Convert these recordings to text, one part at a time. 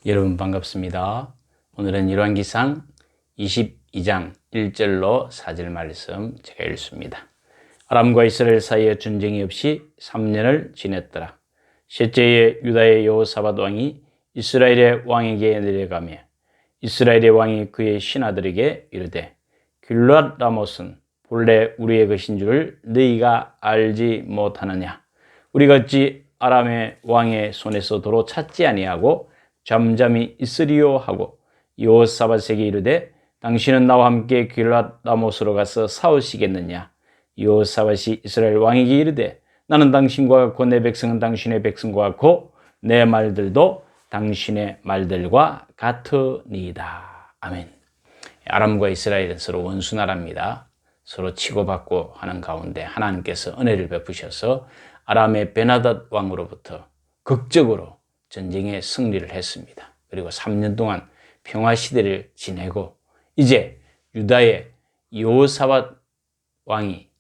여러분 반갑습니다. 오늘은 열왕기상 22장 1절로 4절 말씀 제가 읽습니다. 아람과 이스라엘 사이에 전쟁이 없이 3년을 지냈더라. 셋째에 유다의 여호사밧 왕이 이스라엘의 왕에게 내려가며 이스라엘의 왕이 그의 신하들에게 이르되 길르앗 라못은 본래 우리의 것인 줄을 너희가 알지 못하느냐. 우리가 어찌 아람의 왕의 손에서 도로 찾지 아니하고 잠잠히 있으리요 하고 여호사밧에게 이르되 당신은 나와 함께 길르앗 라못으로 가서 싸우시겠느냐. 여호사밧이 이스라엘 왕에게 이르되 나는 당신과 같고 내 백성은 당신의 백성과 같고 내 말들도 당신의 말들과 같으니이다. 아멘. 아람과 이스라엘은 서로 원수나라입니다. 서로 치고받고 하는 가운데 하나님께서 은혜를 베푸셔서 아람의 베나닷 왕으로부터 극적으로 전쟁에 승리를 했습니다. 그리고 3년 동안 평화시대를 지내고 이제 유다의 여호사밧 왕이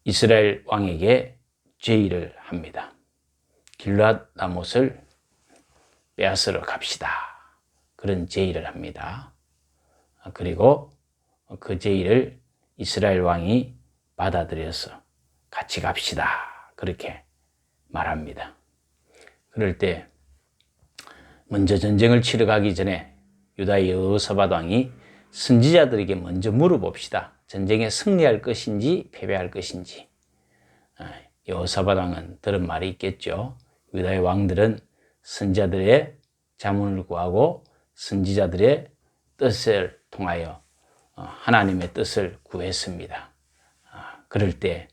이스라엘 왕에게 제의를 합니다. 길르앗 라못을 빼앗으러 갑시다. 그런 제의를 합니다. 그리고 그 제의를 이스라엘 왕이 받아들여서 같이 갑시다. 그렇게 말합니다. 그럴 때 먼저 전쟁을 치러 가기 전에 유다의 여호사밧 왕이 선지자들에게 먼저 물어봅시다. 전쟁에 승리할 것인지 패배할 것인지. 여호사밧 왕은 들은 말이 있겠죠. 유다의 왕들은 선지자들의 자문을 구하고 선지자들의 뜻을 통하여 하나님의 뜻을 구했습니다. 그럴 때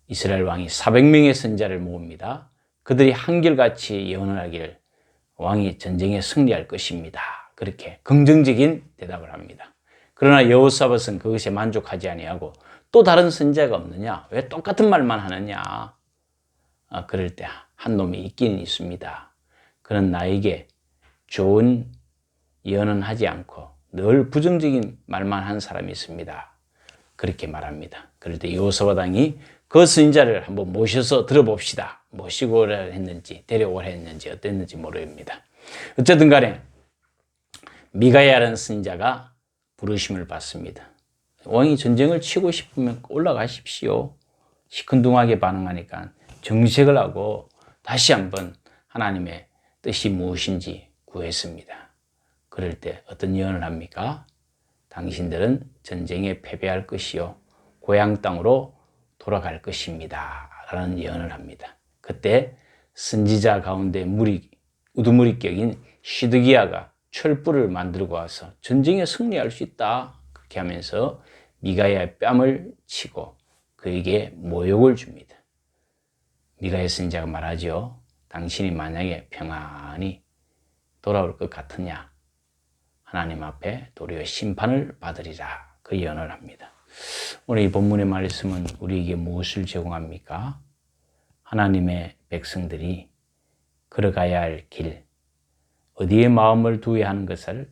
이스라엘 왕이 400명의 선지자를 모읍니다. 그들이 한결같이 예언을 하기를 왕이 전쟁에 승리할 것입니다. 그렇게 긍정적인 대답을 합니다. 그러나 여호사밧은 그것에 만족하지 아니하고 또 다른 선지자가 없느냐? 왜 똑같은 말만 하느냐? 그럴 때 한 놈이 있긴 있습니다. 그는 나에게 좋은 예언은 하지 않고 늘 부정적인 말만 한 사람이 있습니다. 그렇게 말합니다. 그럴 때 여호사밧 왕이 그 선지자를 한번 모셔서 들어봅시다. 모시고 했는지 데려오라 했는지 어땠는지 모릅니다. 어쨌든 간에 미가야라는 선지자가 부르심을 받습니다. 왕이 전쟁을 치고 싶으면 올라가십시오. 시큰둥하게 반응하니까 정색을 하고 다시 한번 하나님의 뜻이 무엇인지 구했습니다. 그럴 때 어떤 예언을 합니까? 당신들은 전쟁에 패배할 것이요 고향 땅으로 돌아갈 것입니다. 라는 예언을 합니다. 그때 선지자 가운데 우두머리 격인 시드기야가 철불을 만들고 와서 전쟁에 승리할 수 있다. 그렇게 하면서 미가야의 뺨을 치고 그에게 모욕을 줍니다. 미가야 선지자가 말하죠. 당신이 만약에 평안히 돌아올 것 같으냐? 하나님 앞에 도리어 심판을 받으리라. 그 예언을 합니다. 오늘 이 본문의 말씀은 우리에게 무엇을 제공합니까? 하나님의 백성들이 걸어가야 할 길, 어디에 마음을 두어야 하는 것을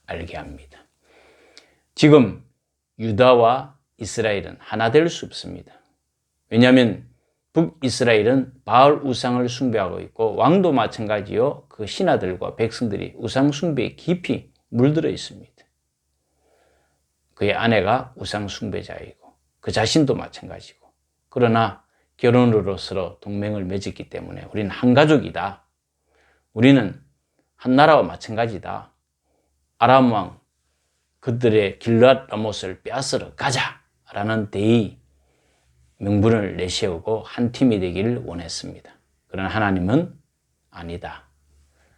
알게 합니다. 지금 유다와 이스라엘은 하나 될 수 없습니다. 왜냐하면 북이스라엘은 바알 우상을 숭배하고 있고 왕도 마찬가지요. 그 신하들과 백성들이 우상 숭배에 깊이 물들어 있습니다. 그의 아내가 우상 숭배자이고 그 자신도 마찬가지고 그러나 결혼으로 서로 동맹을 맺었기 때문에 우리는 한 가족이다. 우리는 한 나라와 마찬가지다. 아람 왕 그들의 길르앗 라못을 빼앗으러 가자라는 대의 명분을 내세우고 한 팀이 되기를 원했습니다. 그러나 하나님은 아니다.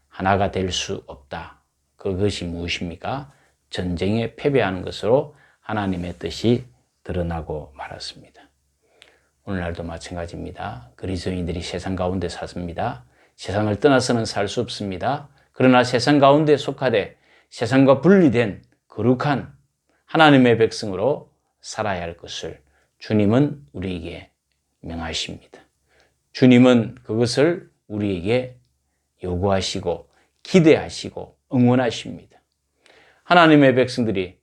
하나가 될 수 없다. 그것이 무엇입니까? 전쟁에 패배하는 것으로 하나님의 뜻이 드러나고 말았습니다. 오늘날도 마찬가지입니다. 그리스도인들이 세상 가운데 삽니다. 세상을 떠나서는 살 수 없습니다. 그러나 세상 가운데 속하되 세상과 분리된 거룩한 하나님의 백성으로 살아야 할 것을 주님은 우리에게 명하십니다. 주님은 그것을 우리에게 요구하시고 기대하시고 응원하십니다. 하나님의 백성들이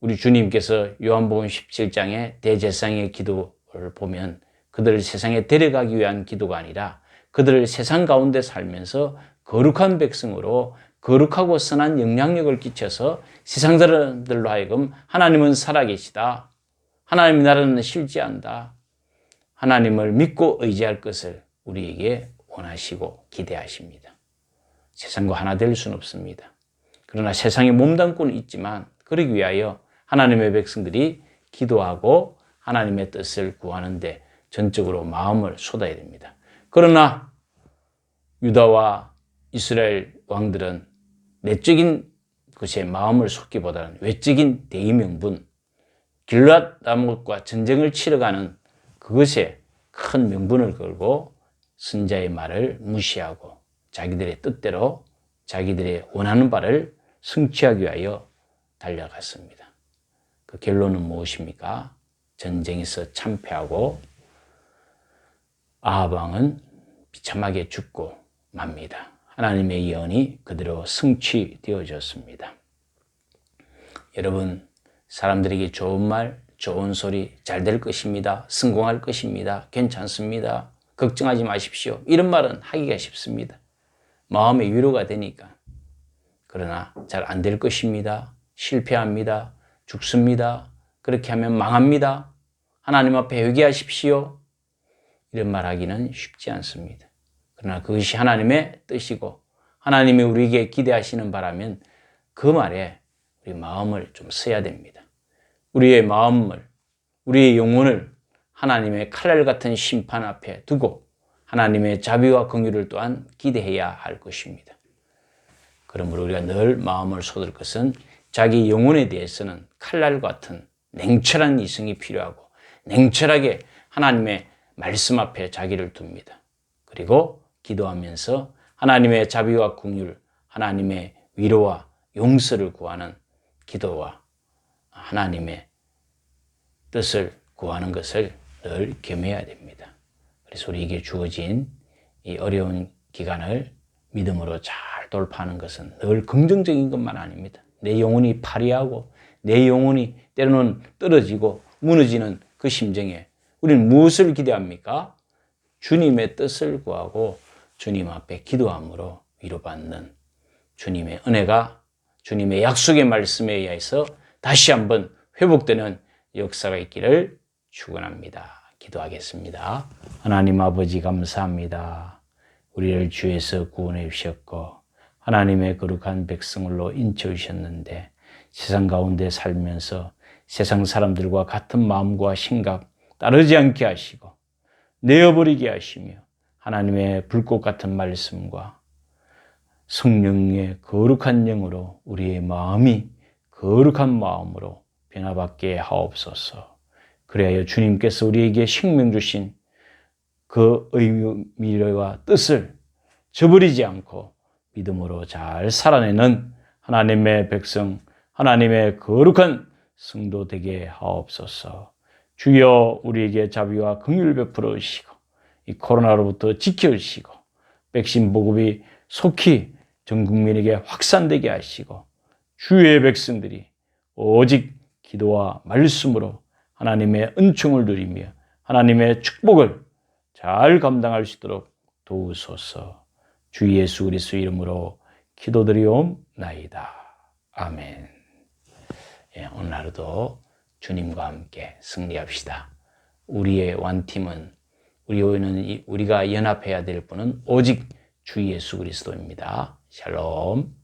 우리 주님께서 요한복음 17장의 대제사장의 기도를 보면 그들을 세상에 데려가기 위한 기도가 아니라 그들을 세상 가운데 살면서 거룩한 백성으로 거룩하고 선한 영향력을 끼쳐서 세상 사람들로 하여금 하나님은 살아계시다. 하나님 나라는 실제한다. 하나님을 믿고 의지할 것을 우리에게 원하시고 기대하십니다. 세상과 하나 될 수는 없습니다. 그러나 세상에 몸담고는 있지만 그러기 위하여 하나님의 백성들이 기도하고 하나님의 뜻을 구하는데 전적으로 마음을 쏟아야 됩니다. 그러나 유다와 이스라엘 왕들은 내적인 것에 마음을 쏟기보다는 외적인 대의명분, 길앗 라못과 전쟁을 치러가는 그것에 큰 명분을 걸고 선자의 말을 무시하고 자기들의 뜻대로 자기들의 원하는 바를 성취하기 위하여 달려갔습니다. 그 결론은 무엇입니까? 전쟁에서 참패하고 아합 왕은 비참하게 죽고 맙니다. 하나님의 예언이 그대로 성취되어졌습니다. 여러분, 사람들에게 좋은 말, 좋은 소리, 잘 될 것입니다. 성공할 것입니다. 괜찮습니다. 걱정하지 마십시오. 이런 말은 하기가 쉽습니다. 마음의 위로가 되니까. 그러나 잘 안 될 것입니다. 실패합니다. 죽습니다. 그렇게 하면 망합니다. 하나님 앞에 회개하십시오. 이런 말 하기는 쉽지 않습니다. 그러나 그것이 하나님의 뜻이고 하나님이 우리에게 기대하시는 바라면 그 말에 우리 마음을 좀 써야 됩니다. 우리의 마음을, 우리의 영혼을 하나님의 칼날 같은 심판 앞에 두고 하나님의 자비와 긍휼을 또한 기대해야 할 것입니다. 그러므로 우리가 늘 마음을 쏟을 것은 자기 영혼에 대해서는 칼날 같은 냉철한 이성이 필요하고 냉철하게 하나님의 말씀 앞에 자기를 둡니다. 그리고 기도하면서 하나님의 자비와 긍휼, 하나님의 위로와 용서를 구하는 기도와 하나님의 뜻을 구하는 것을 늘 겸해야 됩니다. 그래서 우리에게 주어진 이 어려운 기간을 믿음으로 잘 돌파하는 것은 늘 긍정적인 것만 아닙니다. 내 영혼이 파리하고 내 영혼이 때로는 떨어지고 무너지는 그 심정에 우리는 무엇을 기대합니까? 주님의 뜻을 구하고 주님 앞에 기도함으로 위로받는 주님의 은혜가 주님의 약속의 말씀에 의해서 다시 한번 회복되는 역사가 있기를 축원합니다. 기도하겠습니다. 하나님 아버지 감사합니다. 우리를 주에서 구원해 주셨고 하나님의 거룩한 백성으로 인쳐 주셨는데 세상 가운데 살면서 세상 사람들과 같은 마음과 생각 따르지 않게 하시고 내어버리게 하시며 하나님의 불꽃 같은 말씀과 성령의 거룩한 영으로 우리의 마음이 거룩한 마음으로 변화받게 하옵소서. 그래야 주님께서 우리에게 생명 주신 그 의미와 뜻을 저버리지 않고 믿음으로 잘 살아내는 하나님의 백성, 하나님의 거룩한 성도 되게 하옵소서. 주여 우리에게 자비와 긍휼 베풀어 주시고 이 코로나로부터 지켜 주시고 백신 보급이 속히 전 국민에게 확산되게 하시고 주의 백성들이 오직 기도와 말씀으로 하나님의 은총을 누리며 하나님의 축복을 잘 감당할 수 있도록 도우소서. 주 예수 그리스도 이름으로 기도드리옵나이다. 아멘. 오늘 하루도 주님과 함께 승리합시다. 우리의 원팀은 우리가 연합해야 될 분은 오직 주 예수 그리스도입니다. 샬롬.